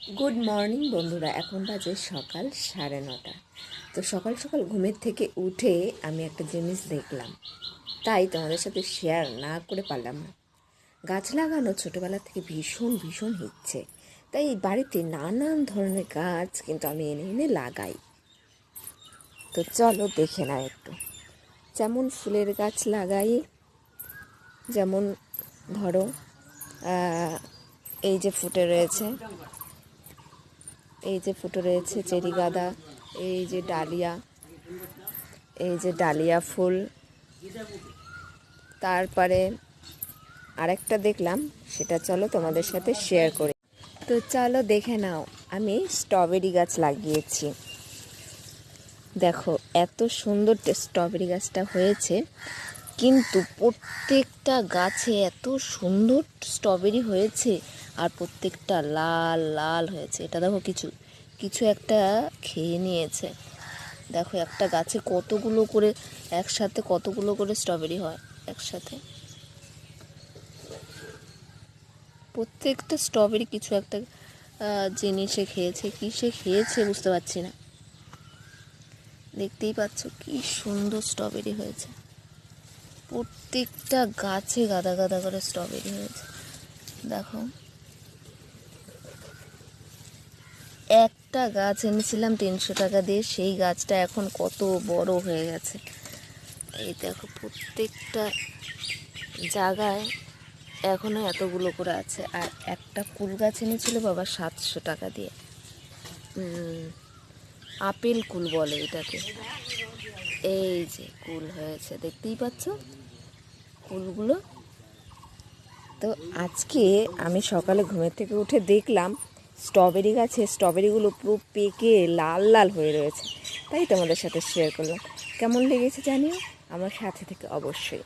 Good morning বন্ধুরা, এখন বাজে সকাল 9:30। তো সকাল সকাল ঘুমের থেকে উঠে আমি একটা জিনিস দেখলাম, তাই তোমাদের সাথে শেয়ার না করে পারলাম না। গাছ লাগানো ছোটোবেলা থেকে ভীষণ ভীষণ ইচ্ছে, তাই বাড়িতে নানান ধরনের গাছ কিন্তু আমি এনে এনে লাগাই। তো চলো দেখে নাও একটু। যেমন ফুলের গাছ লাগাই, যেমন ধরো এই যে ফুটে রয়েছে, চেরি গাঁদা, এই যে ডালিয়া ফুল। তারপরে আরেকটা দেখলাম, সেটা চলো তোমাদের সাথে শেয়ার করি। তো চলো দেখে নাও, আমি স্ট্রবেরি গাছ লাগিয়েছি। দেখো এত সুন্দর স্ট্রবেরি গাছটা হয়েছে, কিন্তু প্রত্যেকটা গাছে এত সুন্দর স্ট্রবেরি হয়েছে, আর প্রত্যেকটা লাল লাল হয়েছে। এটা দেখো, কিছু কিছু একটা খেয়ে নিয়েছে। দেখো একটা গাছে কতগুলো করে স্ট্রবেরি হয় একসাথে। প্রত্যেকটা স্ট্রবেরি কিছু একটা জিনিসে খেয়েছে, কি সে খেয়েছে বুঝতে পারছি না। দেখতেই পাচ্ছ কি সুন্দর স্ট্রবেরি হয়েছে, প্রত্যেকটা গাছে গাদা গাদা করে স্ট্রবেরি হয়েছে। দেখো, একটা গাছ এনেছিলাম 300 টাকা দিয়ে, সেই গাছটা এখন কত বড় হয়ে গেছে। এই দেখো প্রত্যেকটা জায়গায় এখনো এতগুলো করে আছে। আর একটা কুল গাছ এনেছিল বাবা 700 টাকা দিয়ে। আপেল কুল বলে এটাকে। এই যে কুল হয়েছে, দেখতেই পাচ্ছ কুলগুলো। তো আজকে আমি সকালে ঘুমের থেকে উঠে দেখলাম স্ট্রবেরি গাছে স্ট্রবেরিগুলো পুরো পেকে লাল লাল হয়ে রয়েছে, তাই তোমাদের সাথে শেয়ার করলাম। কেমন লেগেছে জানিও, আমার সাথে থেকে অবশ্যই।